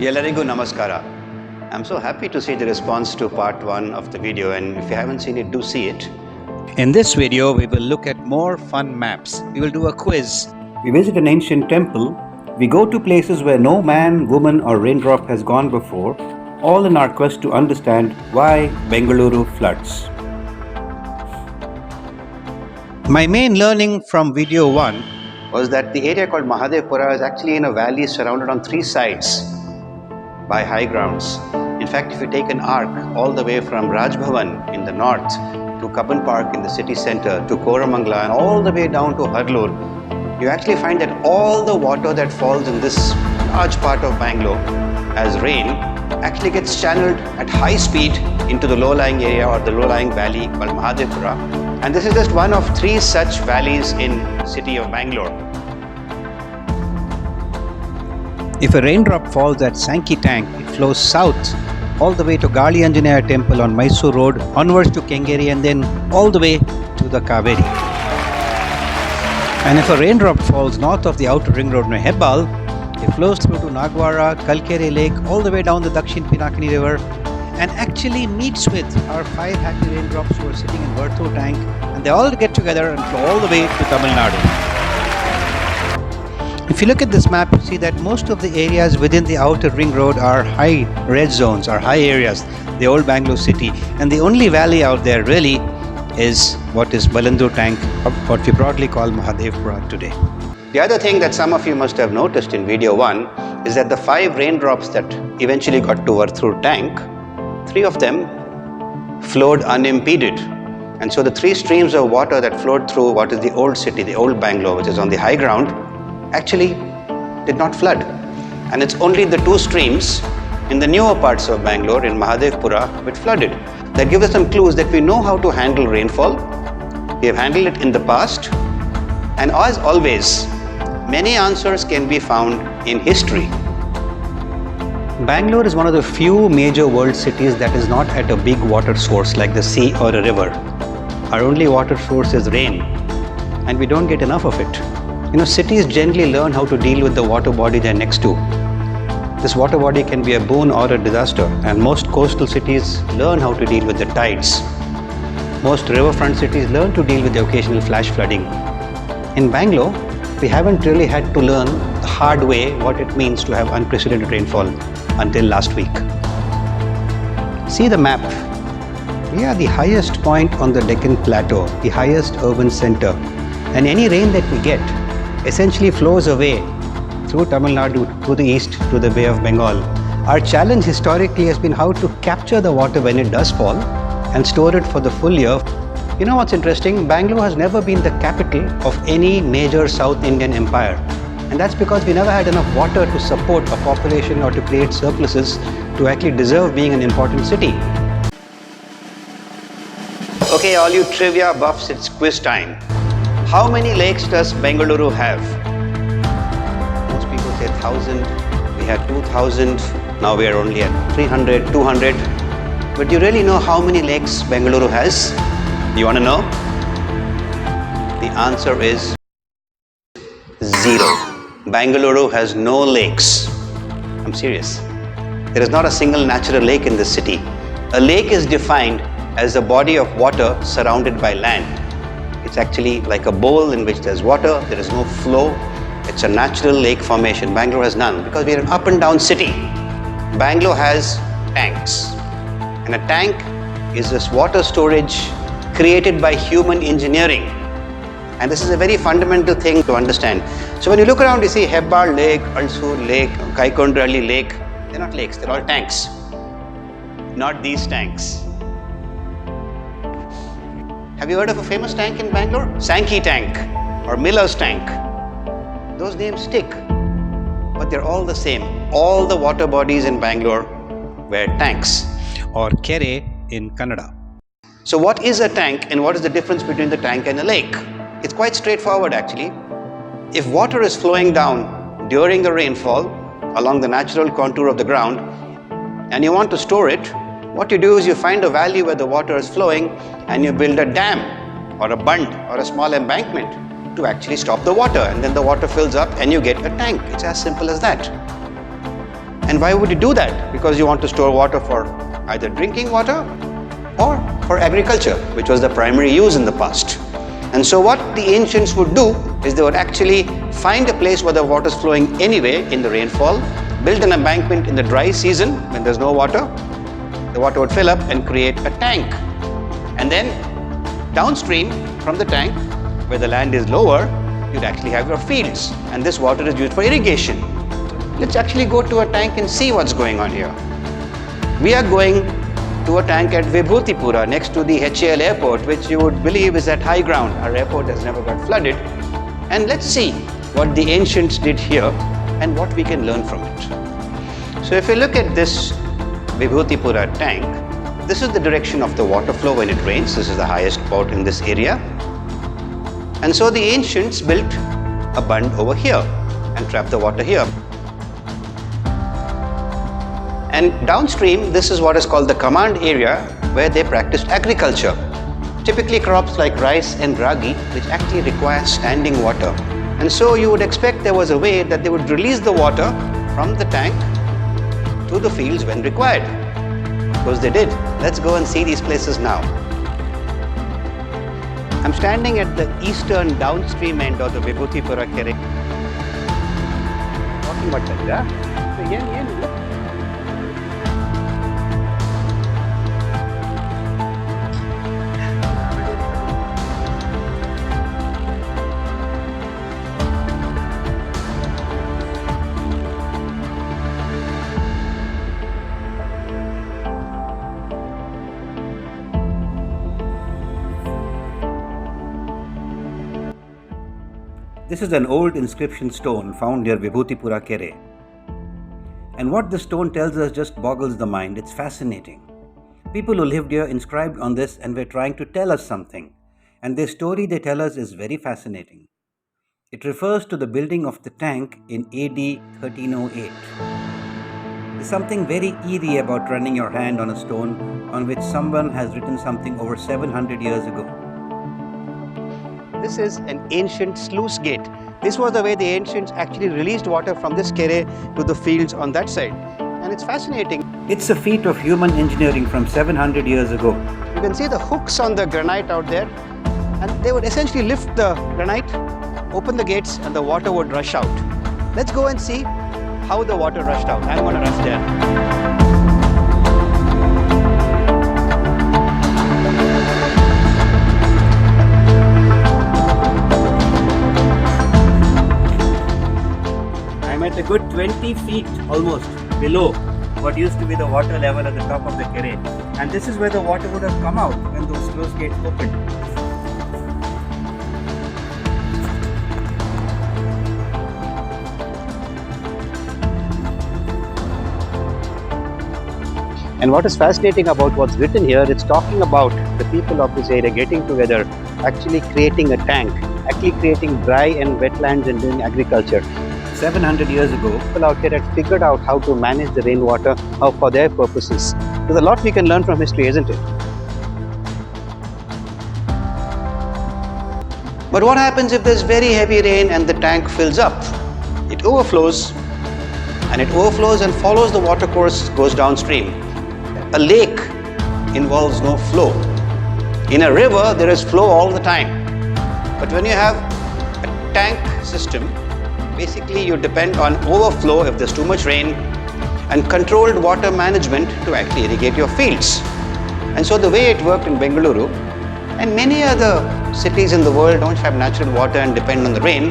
Yellarigu Namaskara. I'm so happy to see the response to part 1 of the video, and if you haven't seen it, do see it. In this video, we will look at more fun maps. We will do a quiz. We visit an ancient temple. We go to places where no man, woman or raindrop has gone before, all in our quest to understand why Bengaluru floods. My main learning from video 1 was that the area called Mahadevpura is actually in a valley surrounded on 3 sides by high grounds. In fact, if you take an arc all the way from Raj Bhavan in the north to Kaban Park in the city center to Koramangala and all the way down to Harlur, you actually find that all the water that falls in this large part of Bangalore as rain actually gets channeled at high speed into the low-lying area or the low-lying valley called Mahadevpura. And this is just one of 3 such valleys in the city of Bangalore. If a raindrop falls at Sankey Tank, it flows south all the way to Gali Anjaneya Temple on Mysore Road, onwards to Kengeri and then all the way to the Kaveri. And if a raindrop falls north of the outer ring road near Hebbal, it flows through to Nagwara, Kalkere Lake, all the way down the Dakshin Pinakani River and actually meets with our 5 happy raindrops who are sitting in Overflow tank, and they all get together and flow all the way to Tamil Nadu. If you look at this map, you see that most of the areas within the outer ring road are high red zones or high areas, the old Bangalore city, and the only valley out there really is what is Balandur tank, what we broadly call Mahadevpura today. The other thing that some of you must have noticed in video 1 is that the 5 raindrops that eventually got to Overflow tank, 3 of them flowed unimpeded. And so the 3 streams of water that flowed through what is the old city, the old Bangalore, which is on the high ground, actually did not flood. And it's only the 2 streams in the newer parts of Bangalore, in Mahadevpura, which flooded. That gives us some clues that we know how to handle rainfall. We have handled it in the past. And as always, many answers can be found in history. Bangalore is one of the few major world cities that is not at a big water source like the sea or a river. Our only water source is rain, and we don't get enough of it. You know, cities generally learn how to deal with the water body they're next to. This water body can be a boon or a disaster, and most coastal cities learn how to deal with the tides. Most riverfront cities learn to deal with the occasional flash flooding. In Bangalore, we haven't really had to learn the hard way what it means to have unprecedented rainfall until last week. See the map. We are the highest point on the Deccan Plateau, the highest urban center, and any rain that we get essentially flows away through Tamil Nadu, to the east, to the Bay of Bengal. Our challenge historically has been how to capture the water when it does fall and store it for the full year. You know what's interesting? Bangalore has never been the capital of any major South Indian empire. And that's because we never had enough water to support a population or to create surpluses to actually deserve being an important city. Okay, all you trivia buffs, it's quiz time. How many lakes does Bengaluru have? Most people say 1,000. We had 2,000. Now we are only at 300, 200. But do you really know how many lakes Bengaluru has? You want to know? The answer is 0. Bengaluru has no lakes. I'm serious. There is not a single natural lake in this city. A lake is defined as a body of water surrounded by land. It's actually like a bowl in which there's water, there is no flow. It's a natural lake formation. Bangalore has none because we're an up and down city. Bangalore has tanks. And a tank is this water storage created by human engineering. And this is a very fundamental thing to understand. So when you look around, you see Hebbal Lake, Alsur Lake, Kaikondralli Lake. They're not lakes, they're all tanks. Not these tanks. Have you heard of a famous tank in Bangalore? Sankey Tank or Miller's Tank. Those names stick, but they're all the same. All the water bodies in Bangalore were tanks. Or Kere in Kannada. So what is a tank and what is the difference between the tank and a lake? It's quite straightforward actually. If water is flowing down during the rainfall along the natural contour of the ground and you want to store it, what you do is you find a valley where the water is flowing and you build a dam or a bund or a small embankment to actually stop the water, and then the water fills up and you get a tank. It's as simple as that. And why would you do that? Because you want to store water for either drinking water or for agriculture, which was the primary use in the past. And so what the ancients would do is they would actually find a place where the water is flowing anyway in the rainfall, build an embankment in the dry season when there's no water, the water would fill up and create a tank. And then downstream from the tank, where the land is lower, you'd actually have your fields, and this water is used for irrigation. Let's actually go to a tank and see what's going on here. We are going to a tank at Vibhutipura next to the HAL airport, which you would believe is at high ground. Our airport has never got flooded. And let's see what the ancients did here and what we can learn from it. So if you look at this Vibhutipura tank, this is the direction of the water flow when it rains. This is the highest point in this area. And so the ancients built a bund over here and trapped the water here. And downstream, this is what is called the command area, where they practiced agriculture. Typically crops like rice and ragi, which actually require standing water. And so you would expect there was a way that they would release the water from the tank to the fields when required. Because they did. Let's go and see these places now. I'm standing at the eastern downstream end of the Vibhutipura Kere. Talking about that, This is an old inscription stone found near Vibhutipura Kere. And what the stone tells us just boggles the mind. It's fascinating. People who lived here inscribed on this and were trying to tell us something. And the story they tell us is very fascinating. It refers to the building of the tank in AD 1308. There's something very eerie about running your hand on a stone on which someone has written something over 700 years ago. This is an ancient sluice gate. This was the way the ancients actually released water from this kere to the fields on that side. And it's fascinating. It's a feat of human engineering from 700 years ago. You can see the hooks on the granite out there, and they would essentially lift the granite, open the gates, and the water would rush out. Let's go and see how the water rushed out. I'm going to rush there. At a good 20 feet almost below what used to be the water level at the top of the kere, and this is where the water would have come out when those sluice gates opened. And what is fascinating about what's written here, it's talking about the people of this area getting together, actually creating a tank, actually creating dry and wetlands and doing agriculture. 700 years ago, people out here had figured out how to manage the rainwater for their purposes. There's a lot we can learn from history, isn't it? But what happens if there's very heavy rain and the tank fills up? It overflows, and it overflows and follows the water course, goes downstream. A lake involves no flow. In a river, there is flow all the time. But when you have a tank system, basically you depend on overflow if there's too much rain, and controlled water management to actually irrigate your fields. And so the way it worked in Bengaluru, and many other cities in the world don't have natural water and depend on the rain,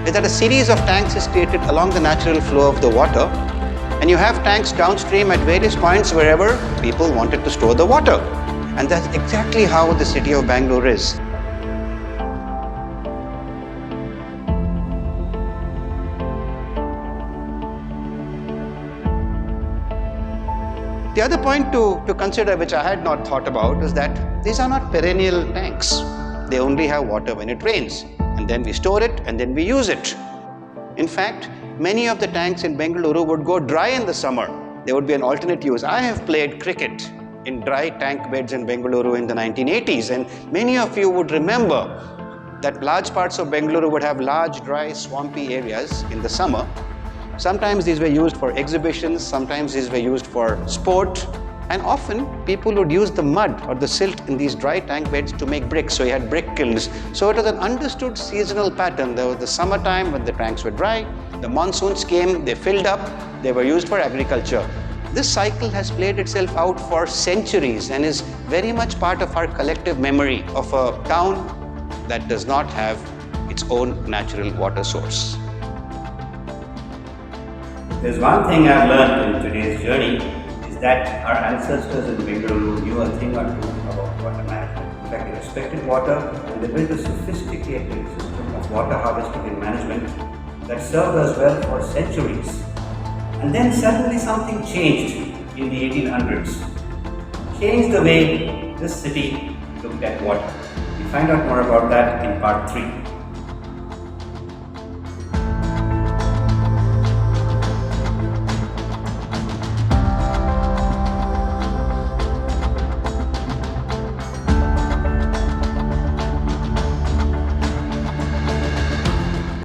is that a series of tanks is created along the natural flow of the water, and you have tanks downstream at various points wherever people wanted to store the water. And that's exactly how the city of Bengaluru is. The other point to consider, which I had not thought about, is that these are not perennial tanks. They only have water when it rains, and then we store it and then we use it. In fact, many of the tanks in Bengaluru would go dry in the summer. There would be an alternate use. I have played cricket in dry tank beds in Bengaluru in the 1980s, and many of you would remember that large parts of Bengaluru would have large, dry, swampy areas in the summer. Sometimes these were used for exhibitions, sometimes these were used for sport, and often people would use the mud or the silt in these dry tank beds to make bricks. So you had brick kilns. So it was an understood seasonal pattern. There was the summertime when the tanks were dry, the monsoons came, they filled up, they were used for agriculture. This cycle has played itself out for centuries and is very much part of our collective memory of a town that does not have its own natural water source. There's one thing I've learned in today's journey is that our ancestors in Bengaluru knew a thing or two about water management. In fact, they respected water and they built a sophisticated system of water harvesting and management that served us well for centuries. And then suddenly something changed in the 1800s. Changed the way this city looked at water. We find out more about that in part 3.